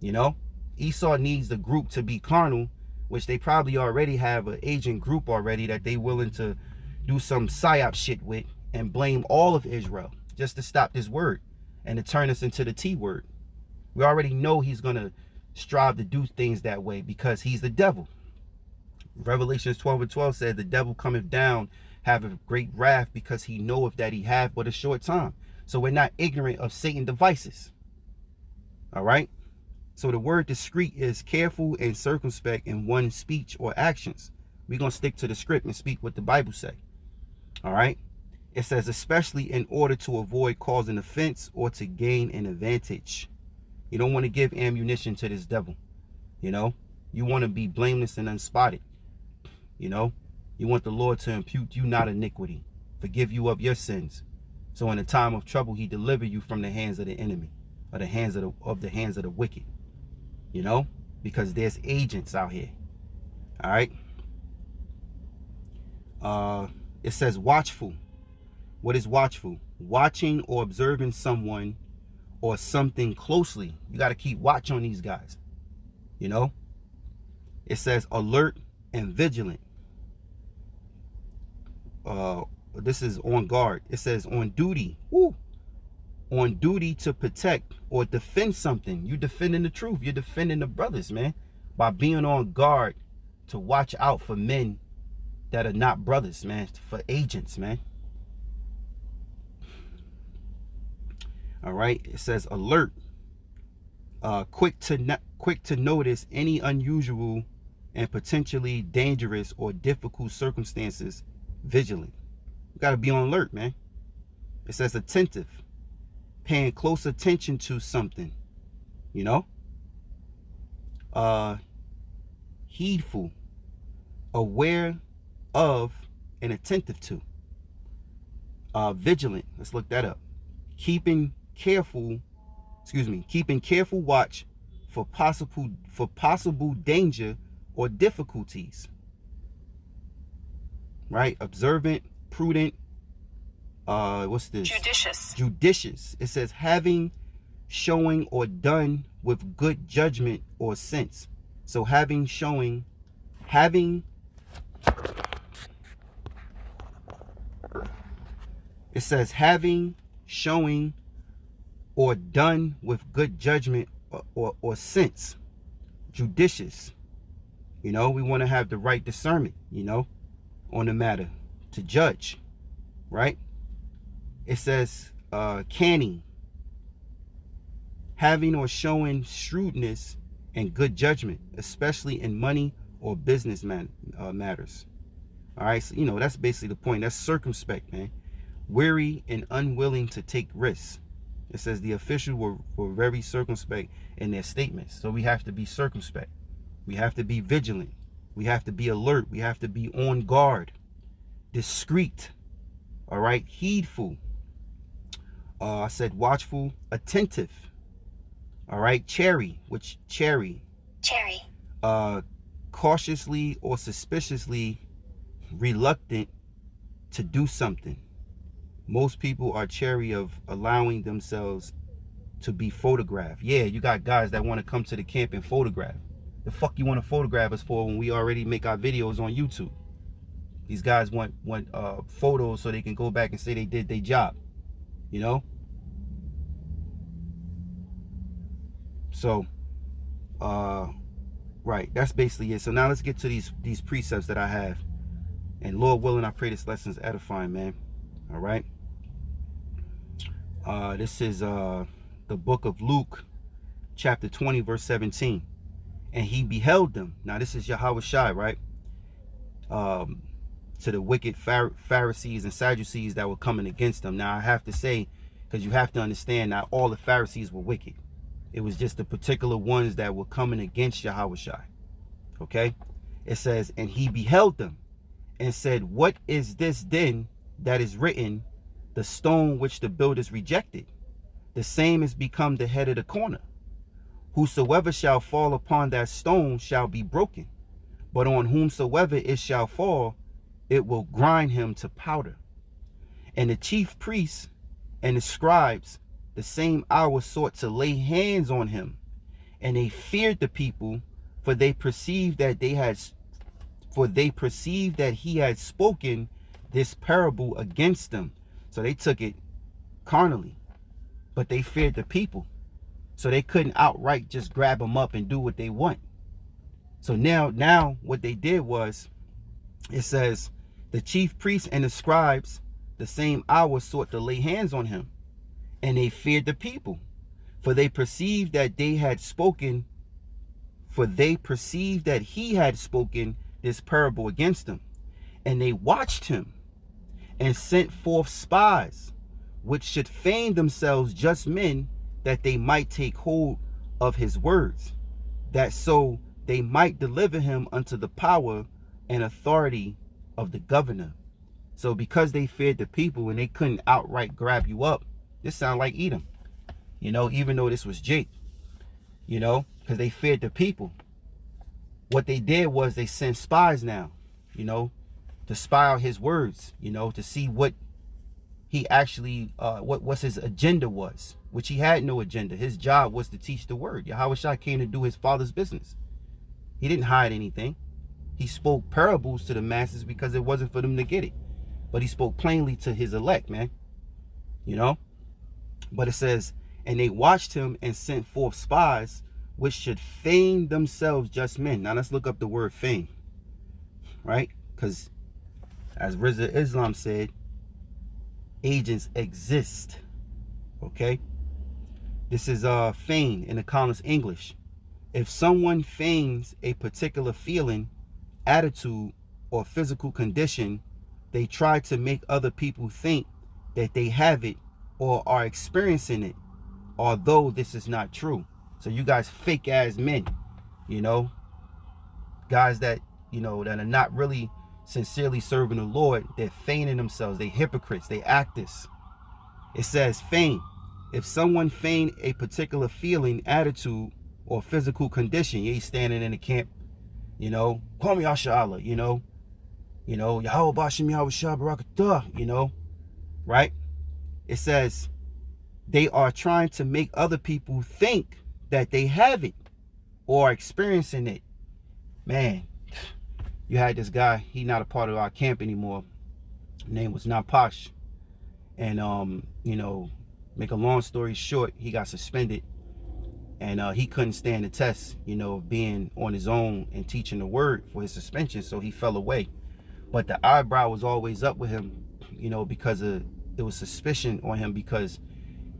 You know, Esau needs the group to be carnal, which they probably already have an agent group already that they willing to do some psyop shit with and blame all of Israel just to stop this word and to turn us into the T word. We already know he's gonna strive to do things that way because he's the devil. Revelations 12:12 says the devil cometh down, have a great wrath, because he knoweth that he hath but a short time. So we're not ignorant of Satan's devices. All right. So the word discreet is careful and circumspect in one's speech or actions. We're going to stick to the script and speak what the Bible say. All right. It says, especially in order to avoid causing offense or to gain an advantage. You don't want to give ammunition to this devil. You know, you want to be blameless and unspotted. You know, you want the Lord to impute you not iniquity, forgive you of your sins. So in a time of trouble, he deliver you from the hands of the enemy, or the hands of the wicked. You know, because there's agents out here. All right. It says watchful. What is watchful? Watching or observing someone or something closely. You got to keep watch on these guys. You know, it says alert and vigilant. This is on guard. It says on duty. Woo. On duty to protect or defend something. You defending the truth. You're defending the brothers, man, by being on guard to watch out for men that are not brothers, man, for agents, man. All right. It says alert. Quick to notice any unusual and potentially dangerous or difficult circumstances. Vigilant. You got to be on alert, man. It says attentive. paying close attention to something, you know. Heedful, aware of, and attentive to. Vigilant, let's look that up. Keeping careful watch for possible danger or difficulties. Right? Observant, prudent, what's this? Judicious. It says having, showing, or done with good judgment or sense. So having, showing, it says having, showing, or done with good judgment or sense. Judicious. You know, we want to have the right discernment, you know, on the matter to judge, right? It says canning, having or showing shrewdness and good judgment, especially in money or business matters. All right, so, you know, that's basically the point. That's circumspect, man. Weary and unwilling to take risks. It says the officials were very circumspect in their statements. So we have to be circumspect. We have to be vigilant. We have to be alert. We have to be on guard. Discreet. All right. Heedful. I said watchful. Attentive. All right. Chary. Cautiously or suspiciously reluctant to do something. Most people are chary of allowing themselves to be photographed. Yeah, you got guys that want to come to the camp and photograph. The fuck you want to photograph us for when we already make our videos on YouTube? These guys want photos so they can go back and say they did their job, you know? So, right, that's basically it. So now let's get to these precepts that I have. And Lord willing, I pray this lesson is edifying, man. All right. This is the book of Luke, chapter 20, verse 17. And he beheld them. Now this is Yahweh Shai, right? To the wicked Pharisees and Sadducees that were coming against them. Now I have to say, because you have to understand, not all the Pharisees were wicked. It was just the particular ones that were coming against Yahweh Shai. Okay? It says, and he beheld them and said, what is this then that is written, the stone which the builders rejected? The same is become the head of the corner. Whosoever shall fall upon that stone shall be broken, but on whomsoever it shall fall, it will grind him to powder. And the chief priests and the scribes the same hour sought to lay hands on him, and they feared the people, for they perceived that he had spoken this parable against them. So they took it carnally, but they feared the people, so they couldn't outright just grab them up and do what they want. So now what they did was, it says, the chief priests and the scribes the same hour sought to lay hands on him, and they feared the people, for they perceived that he had spoken this parable against them. And they watched him and sent forth spies, which should feign themselves just men, that they might take hold of his words, that so they might deliver him unto the power and authority of the governor. So because they feared the people and they couldn't outright grab you up, this sound like Edom, you know, even though this was Jake, you know, because they feared the people. What they did was they sent spies now, you know, to spy out his words, you know, to see what he actually, what his agenda was, which he had no agenda. His job was to teach the word. Yahweh Shai came to do his father's business. He didn't hide anything. He spoke parables to the masses because it wasn't for them to get it. But he spoke plainly to his elect, man, you know. But it says, and they watched him and sent forth spies, which should feign themselves just men. Now let's look up the word feign, right? Because as Rizza Islam said, agents exist. Okay, this is feign in the Collins English. If someone feigns a particular feeling, attitude, or physical condition, they try to make other people think that they have it or are experiencing it, although this is not true. So you guys fake ass men, you know, guys that, you know, that are not really sincerely serving the Lord, they're feigning themselves. They hypocrites, they actors. It says feign. If someone feign a particular feeling, attitude, or physical condition, you ain't standing in the camp, you know, call me Ashala, you know, Yahweh Bashim Yahweh Shabbarakatah, you know, right? It says they are trying to make other people think that they have it or are experiencing it. Man, you had this guy, he not a part of our camp anymore. His name was Napash. And you know, make a long story short, he got suspended, and he couldn't stand the test, you know, of being on his own and teaching the word for his suspension, so he fell away. But the eyebrow was always up with him, you know, because there was suspicion on him because,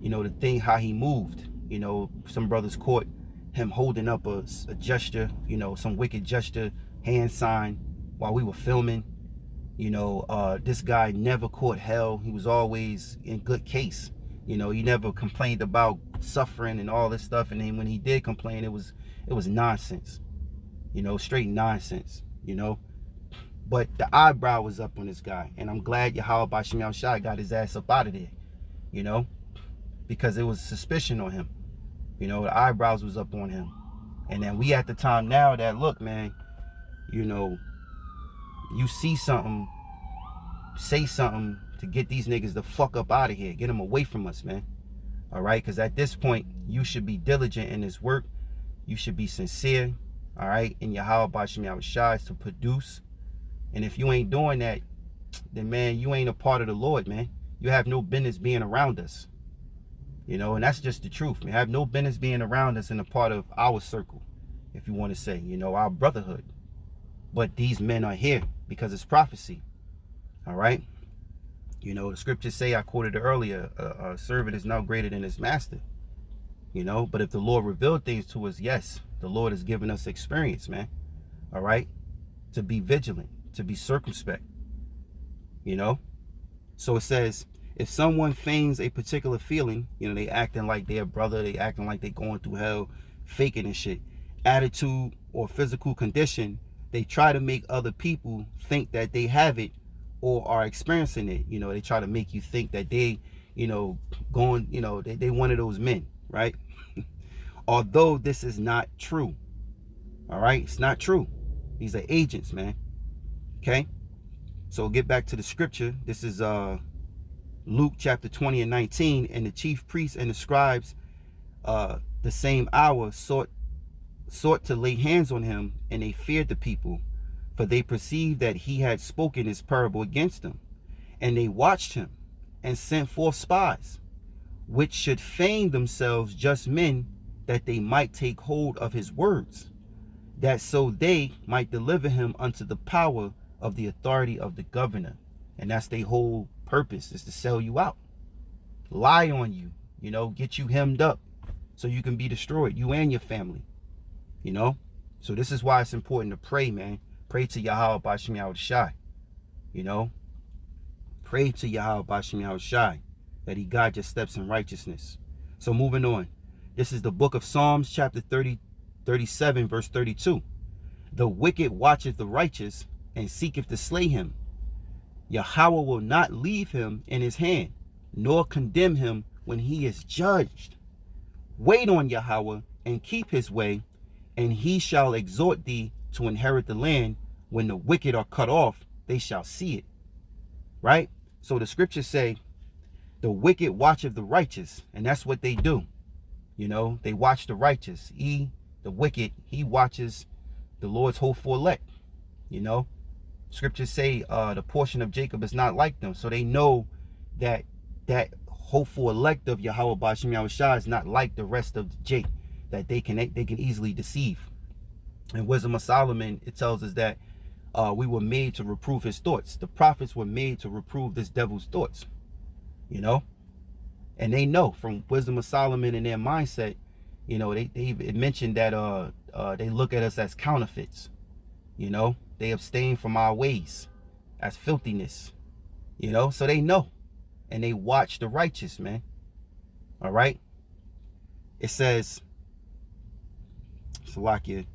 you know, the thing how he moved, you know, some brothers caught him holding up a gesture, you know, some wicked gesture, hand sign while we were filming. You know, this guy never caught hell. He was always in good case. You know, he never complained about suffering and all this stuff. And then when he did complain, it was nonsense. You know, straight nonsense, you know. But the eyebrow was up on this guy. And I'm glad Yahweh Bashim Yahweh Shai got his ass up out of there, you know, because there was suspicion on him. You know, the eyebrows was up on him. And then we at the time now that, look, man, you know, you see something, say something to get these niggas the fuck up out of here. Get them away from us, man. All right? Because at this point, you should be diligent in this work. You should be sincere, all right, in Yahweh Bashim Yahweh Shai to produce. And if you ain't doing that, then, man, you ain't a part of the Lord, man. You have no business being around us. You know, and that's just the truth. We have no business being around us and a part of our circle, if you want to say, you know, our brotherhood. But these men are here because it's prophecy. All right. You know, the scriptures say, I quoted it earlier, a servant is now greater than his master. You know, but if the Lord revealed things to us, yes, the Lord has given us experience, man. All right. To be vigilant, to be circumspect. You know, so it says, if someone feigns a particular feeling, you know, they acting like their brother, they acting like they going through hell, faking and shit, attitude or physical condition, they try to make other people think that they have it or are experiencing it. You know, they try to make you think that they, you know, going, you know, they one of those men, right? Although this is not true. All right, it's not true. These are agents, man. Okay, so get back to the scripture. This is Luke chapter 20 and 19. And the chief priests and the scribes the same hour sought to lay hands on him, and they feared the people, for they perceived that he had spoken his parable against them. And they watched him and sent forth spies, which should feign themselves just men, that they might take hold of his words, that so they might deliver him unto the power of the authority of the governor. And that's their whole purpose, is to sell you out, lie on you, you know, get you hemmed up so you can be destroyed, you and your family, you know. So this is why it's important to pray, man. Pray to Yahweh Bashim Yahweh Shai, you know. Pray to Yahweh Bashim Yahweh Shai that he guide your steps in righteousness. So moving on, this is the book of Psalms chapter 37 verse 32. The wicked watcheth the righteous and seeketh to slay him. Yahweh will not leave him in his hand, nor condemn him when he is judged. Wait on Yahweh and keep his way, and he shall exhort thee to inherit the land. When the wicked are cut off, they shall see it. Right? So the scriptures say, the wicked watcheth the righteous, and that's what they do. You know, they watch the righteous. The wicked, he watches the Lord's hopeful elect. You know, scriptures say the portion of Jacob is not like them. So they know that that hopeful elect of Yahweh Bashim Yahweh Shai is not like the rest of Jake, that they can easily deceive. In Wisdom of Solomon, it tells us that we were made to reprove his thoughts. The prophets were made to reprove this devil's thoughts, you know. And they know from Wisdom of Solomon and their mindset, you know, they mentioned that they look at us as counterfeits, you know. They abstain from our ways as filthiness, you know. So they know, and they watch the righteous, man. All right. It says, Salakia,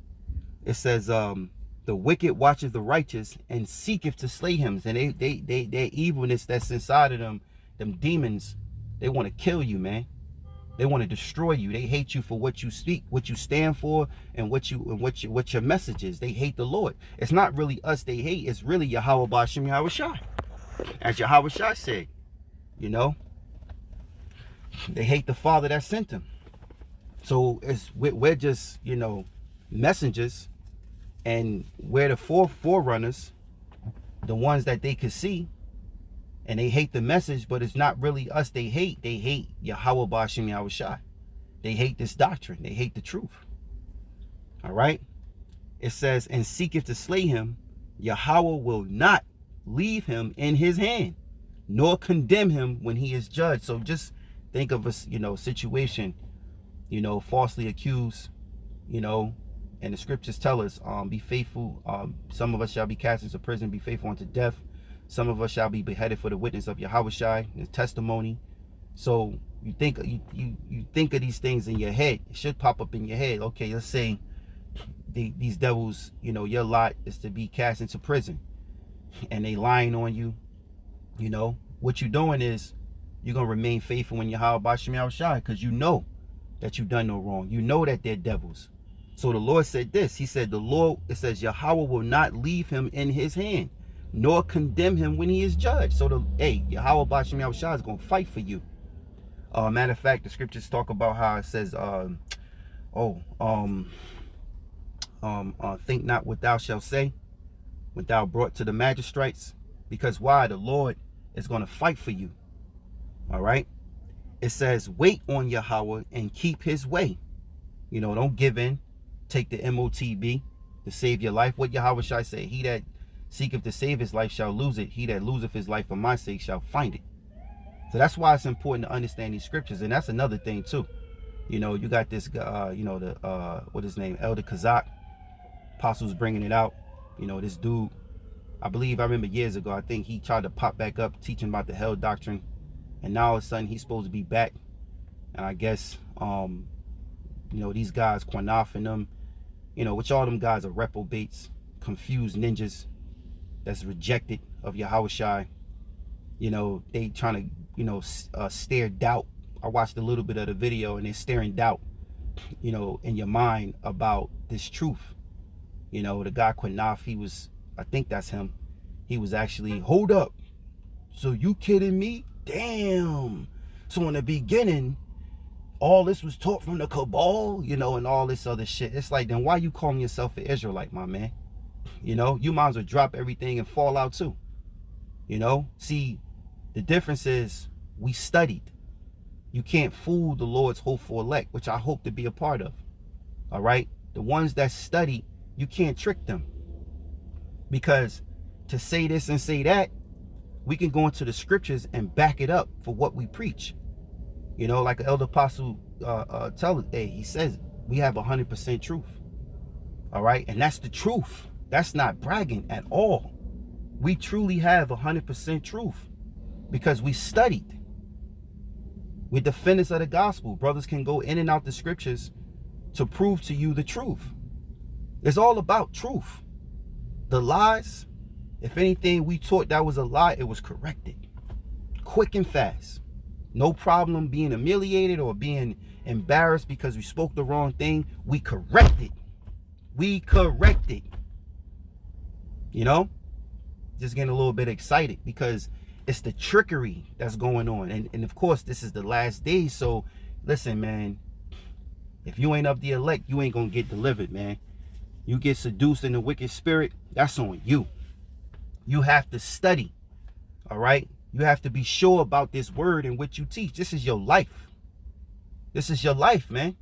it says, the wicked watches the righteous and seeketh to slay him. And their evilness that's inside of them demons, they want to kill you, man. They want to destroy you. They hate you for what you speak, what you stand for, and what your message is. They hate the Lord. It's not really us they hate. It's really Yahweh Ba'Shem Yahweh Shai. As Yahweh Shai said, you know, they hate the Father that sent them. So we're just, you know, messengers, and we're the forerunners, the ones that they could see. And they hate the message, but it's not really us they hate. They hate Yahweh Ba'Shem Yahweh Shai. They hate this doctrine. They hate the truth. All right? It says, and seeketh to slay him, Yahweh will not leave him in his hand, nor condemn him when he is judged. So just think of a, you know, situation, you know, falsely accused, you know, and the scriptures tell us, be faithful. Some of us shall be cast into prison, be faithful unto death. Some of us shall be beheaded for the witness of Yahweh Shai, his testimony. So you think of these things in your head. It should pop up in your head. Okay, let's say these devils, you know, your lot is to be cast into prison, and they lying on you. You know what you're doing is you're gonna remain faithful in Yahweh Ba'Shem Yahweh Shai, because you know that you've done no wrong. You know that they're devils. So the Lord said this. He said, the Lord, it says, Yahweh will not leave him in his hand, nor condemn him when he is judged. So Yahweh Ba'Shem Yahweh Shai is going to fight for you. Matter of fact, the scriptures talk about how it says, think not what thou shalt say when thou brought to the magistrates. Because why? The Lord is going to fight for you. All right. It says, wait on Yahweh and keep his way. You know, don't give in. Take the MOTB to save your life. What Yahweh Shai say? He that seeketh to save his life shall lose it. He that loseth his life for my sake shall find it. So that's why it's important to understand these scriptures. And that's another thing too. You know, you got this guy, you know, what his name, Elder Kazak, Apostles bringing it out. You know, this dude, I remember years ago, I think he tried to pop back up teaching about the hell doctrine. And now all of a sudden he's supposed to be back. And I guess, you know, these guys, Quanaf and them, you know, which all them guys are reprobates, confused ninjas that's rejected of Yahweh Shai. You know, they trying to, you know, stare doubt. I watched a little bit of the video, and they're staring doubt, you know, in your mind about this truth. You know, the guy Quanaf, he was, I think that's him. He was actually, hold up. So you kidding me? Damn. So in the beginning, all this was taught from the cabal, you know, and all this other shit. It's like, then why you calling yourself an Israelite, my man? You know, you might as well drop everything and fall out too. You know, see, the difference is we studied. You can't fool the Lord's hopeful elect, which I hope to be a part of. All right. The ones that study, you can't trick them. Because to say this and say that, we can go into the scriptures and back it up for what we preach. You know, like Elder Apostle he says we have 100% truth. All right. And that's the truth. That's not bragging at all. We truly have 100% truth because we studied. We're defenders of the gospel. Brothers can go in and out the scriptures to prove to you the truth. It's all about truth. The lies, if anything we taught that was a lie, it was corrected. Quick and fast. No problem being humiliated or being embarrassed because we spoke the wrong thing. We corrected. We corrected. You know? Just getting a little bit excited because it's the trickery that's going on. And of course, this is the last days. So listen, man, if you ain't of the elect, you ain't going to get delivered, man. You get seduced in the wicked spirit, that's on you. You have to study. All right? You have to be sure about this word in which you teach. This is your life. This is your life, man.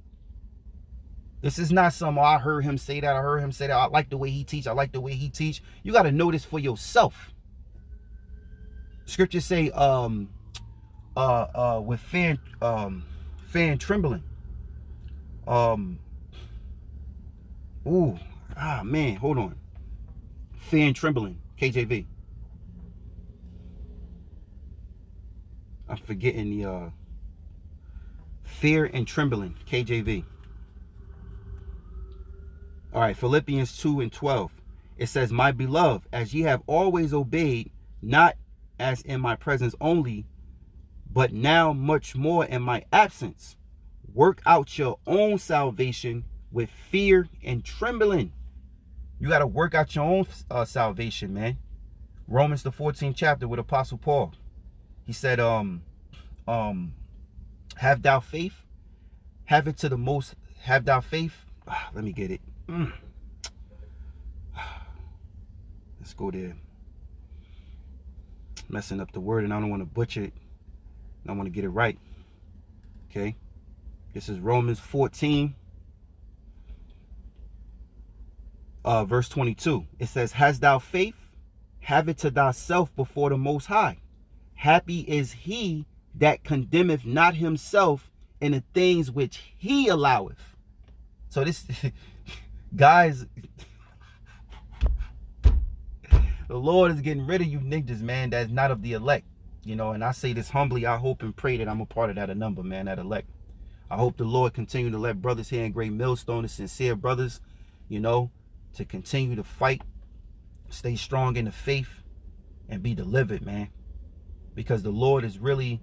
This is not some, I heard him say that. I heard him say that. I like the way he teach. I like the way he teach. You got to know this for yourself. Scriptures say, with fear and trembling. Man, hold on. Fear and trembling, KJV. I'm forgetting Fear and trembling, KJV. All right, Philippians 2:12. It says, my beloved, as ye have always obeyed, not as in my presence only, but now much more in my absence, work out your own salvation with fear and trembling. You got to work out your own salvation, man. Romans the 14th chapter with Apostle Paul. He said, have thou faith? Have it to the most, have thou faith? Let me get it. Let's go there. Messing up the word and I don't want to butcher it. I want to get it right. Okay. This is Romans 14, verse 22. It says, hast thou faith? Have it to thyself before the Most High. Happy is he that condemneth not himself in the things which he alloweth. So this, guys, the Lord is getting rid of you niggas, man, that's not of the elect. You know, and I say this humbly. I hope and pray that I'm a part of that number, man, that elect. I hope the Lord continue to let brothers here in Great Millstone, the sincere brothers, you know, to continue to fight, stay strong in the faith, and be delivered, man. Because the Lord is really,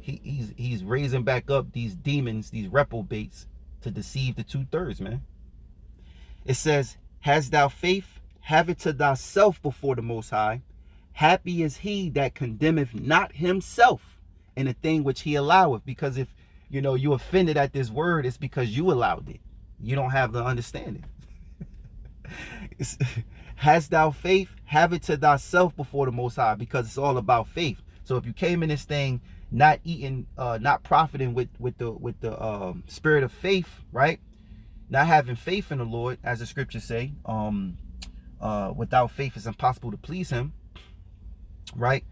he's raising back up these demons, these reprobates, to deceive the 2/3, man. It says, hast thou faith? Have it to thyself before the Most High. Happy is he that condemneth not himself in a thing which he alloweth. Because if, you know, you offended at this word, it's because you allowed it. You don't have the understanding. Hast thou faith? Have it to thyself before the Most High, because it's all about faith. So if you came in this thing not eating, not profiting with the spirit of faith, right? Not having faith in the Lord, as the scriptures say, without faith it's impossible to please him, right?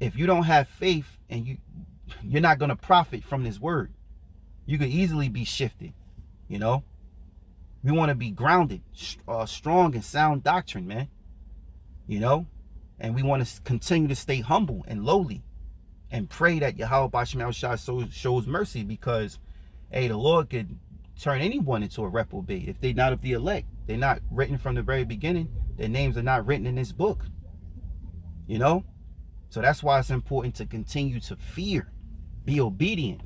If you don't have faith and you're not going to profit from this word, you could easily be shifted. You know, we want to be grounded, strong and sound doctrine, man. You know, and we want to continue to stay humble and lowly and pray that Yahweh Basham Shah shows mercy, because, hey, the Lord could turn anyone into a reprobate if they're not of the elect. They're not written from the very beginning. Their names are not written in this book. You know? So that's why it's important to continue to fear. Be obedient.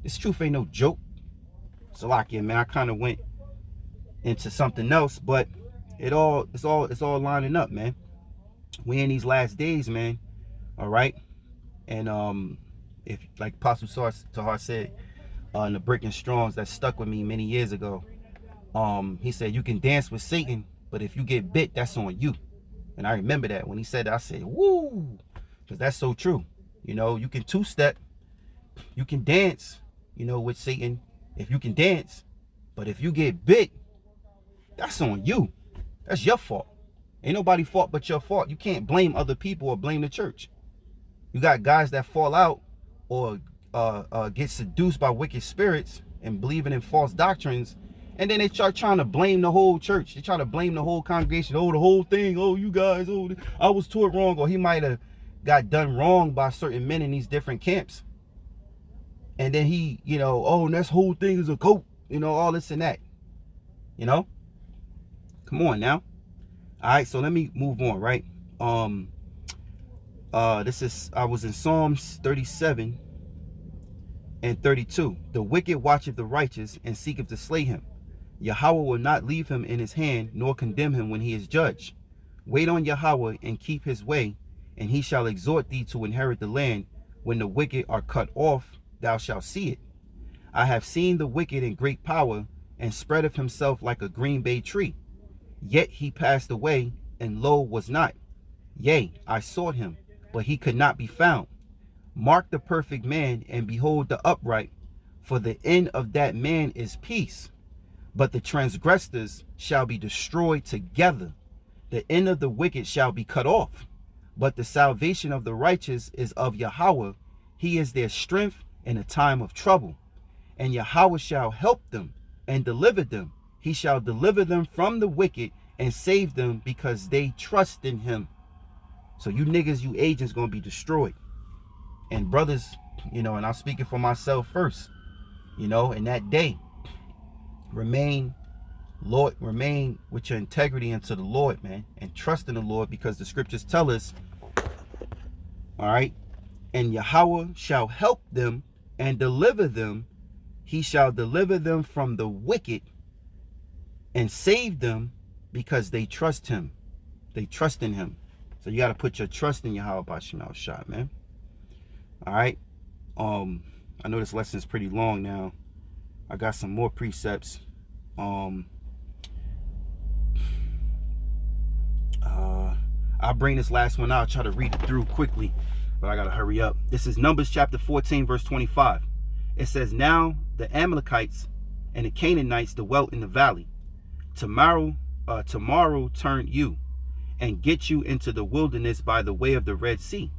This truth ain't no joke. So like, yeah, man, I kind of went into something else, but it's all lining up, man. We in these last days, man. All right. And if, like Apostle Tahar said, in the Brick and Strongs that stuck with me many years ago, he said, you can dance with Satan, but if you get bit, that's on you. And I remember that when he said that, I said, woo, because that's so true. You know, you can two-step, you can dance, you know, with Satan, if you can dance, but if you get bit, that's on you. That's your fault. Ain't nobody fault but your fault. You can't blame other people or blame the church. You got guys that fall out or get seduced by wicked spirits and believing in false doctrines, and then they start trying to blame the whole church. They try to blame the whole congregation. Oh, the whole thing. Oh, you guys. Oh, I was taught wrong. Or he might have got done wrong by certain men in these different camps. And then he, you know, oh, and this whole thing is a cult. You know, all this and that. You know? Come on now. All right, so let me move on, right? I was in Psalms 37 and 32. The wicked watcheth the righteous and seeketh to slay him. Yahweh will not leave him in his hand, nor condemn him when he is judged. Wait on Yahweh and keep his way, and he shall exhort thee to inherit the land. When the wicked are cut off, thou shalt see it. I have seen the wicked in great power, and spreadeth himself like a green bay tree. Yet he passed away, and lo, was not. Yea, I sought him, but he could not be found. Mark the perfect man, and behold the upright, for the end of that man is peace. But the transgressors shall be destroyed together. The end of the wicked shall be cut off. But the salvation of the righteous is of Yahweh. He is their strength in a time of trouble. And Yahweh shall help them and deliver them. He shall deliver them from the wicked and save them, because they trust in him. So you niggas, you agents, gonna be destroyed. And brothers, you know, and I'm speaking for myself first, you know, in that day. Remain with your integrity unto the Lord, man, and trust in the Lord, because the scriptures tell us, all right, and Yahweh shall help them and deliver them. He shall deliver them from the wicked and save them, because they trust him. They trust in him. So you got to put your trust in Yahweh B'Shem Shai, man. All right. I know this lesson is pretty long now. I got some more precepts. I'll bring this last one out. I'll try to read it through quickly, but I got to hurry up. This is Numbers chapter 14, verse 25. It says, now the Amalekites and the Canaanites dwelt in the valley. Tomorrow turn you and get you into the wilderness by the way of the Red Sea.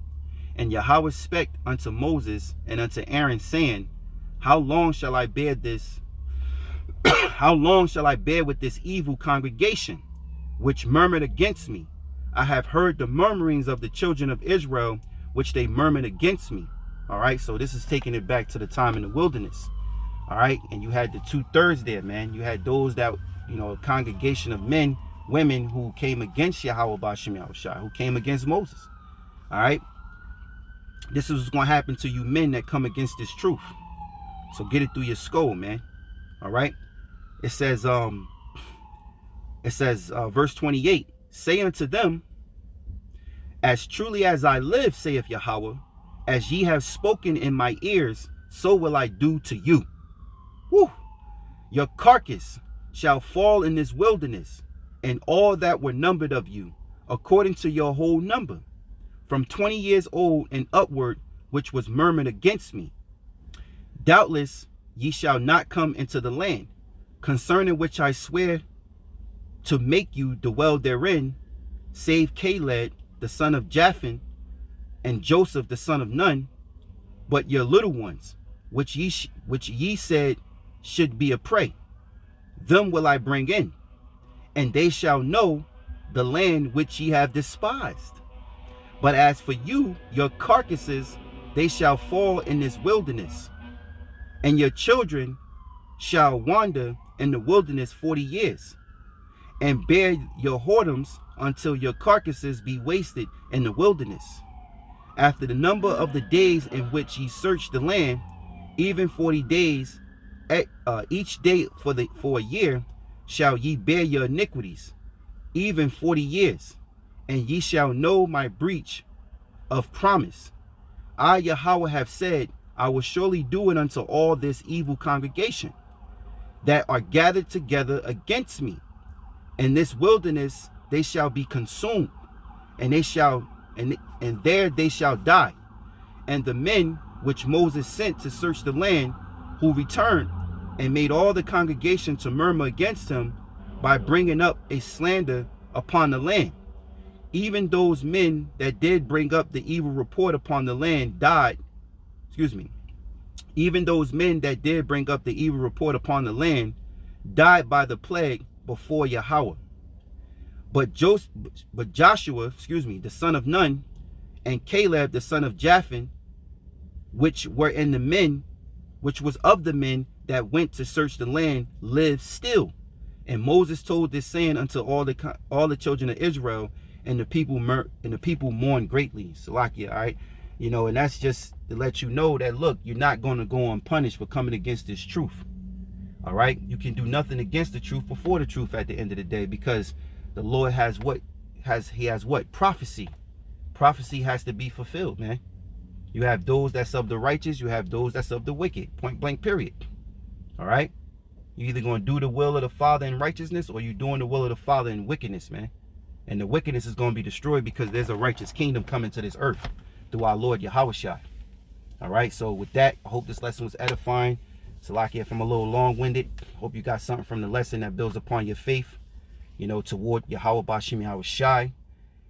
And Yahweh spake unto Moses and unto Aaron, saying, how long shall I bear this? How long shall I bear with this evil congregation, which murmured against me? I have heard the murmurings of the children of Israel, which they murmured against me. All right, so this is taking it back to the time in the wilderness. All right, and you had the 2/3 there, man. You had those that, you know, a congregation of men, women who came against Yahweh B'Shem Shai, who came against Moses. All right, this is what's going to happen to you men that come against this truth. So get it through your skull, man. All right, it says verse 28, say unto them, as truly as I live, saith Yahweh, as ye have spoken in my ears, so will I do to you. Woo! Your carcass shall fall in this wilderness, and all that were numbered of you, according to your whole number, from 20 years old and upward, which was murmured against me. Doubtless ye shall not come into the land, concerning which I swear to make you dwell therein, save Caleb the son of Japhan, and Joseph the son of Nun, but your little ones, which ye said should be a prey, them will I bring in, and they shall know the land which ye have despised. But as for you, your carcasses, they shall fall in this wilderness, and your children shall wander in the wilderness 40 years, and bear your whoredoms until your carcasses be wasted in the wilderness. After the number of the days in which ye search the land, even 40 days, each day for a year, shall ye bear your iniquities, even 40 years, and ye shall know my breach of promise. I, Yahweh, have said, I will surely do it unto all this evil congregation that are gathered together against me. In this wilderness they shall be consumed, and there they shall die. And the men which Moses sent to search the land, who returned and made all the congregation to murmur against him by bringing up a slander upon the land. Even those men that did bring up the evil report upon the land died. Even those men that did bring up the evil report upon the land died by the plague before Yahweh. But Joshua, the son of Nun, and Caleb, the son of Japhan, which was of the men that went to search the land, lived still. And Moses told this saying unto all the children of Israel, and the people mourned greatly. Salakia, all right? You know, and that's just to let you know that, look, you're not going to go unpunished for coming against this truth. All right? You can do nothing against the truth before the truth at the end of the day, because the Lord has what? Prophecy. Prophecy has to be fulfilled, man. You have those that's of the righteous, you have those that's of the wicked. Point blank, period. All right? You're either going to do the will of the Father in righteousness, or you're doing the will of the Father in wickedness, man. And the wickedness is going to be destroyed, because there's a righteous kingdom coming to this earth through our Lord Yahweh Shai. All right, so with that, I hope this lesson was edifying. Salakia, if I'm a little long-winded, hope you got something from the lesson that builds upon your faith, you know, toward Yahweh B'Shem Yahweh Shai,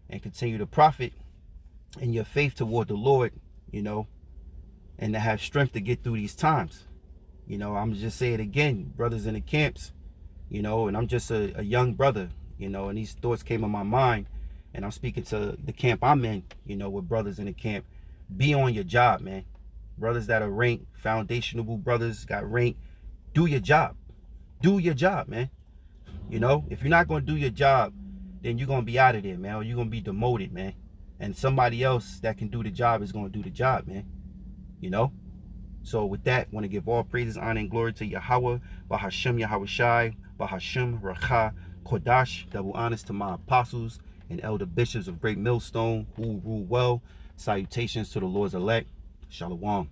and continue to profit in your faith toward the Lord, you know, and to have strength to get through these times. You know, I'm just say it again, brothers in the camps, you know, and I'm just a young brother, you know, and these thoughts came in my mind, and I'm speaking to the camp I'm in, you know, with brothers in the camp. Be on your job, man. brothers that are ranked, foundational brothers got ranked, do your job. Do your job, man. You know, if you're not going to do your job, then you're going to be out of there, man, or you're going to be demoted, man. And somebody else that can do the job is going to do the job, man. You know? So with that, I want to give all praises, honor, and glory to Yahweh, Bahashem Yahweh Shai, Bahashem Racha Kodash. Double honors to my apostles and elder bishops of Great Millstone who rule well. Salutations to the Lord's elect. Shalom.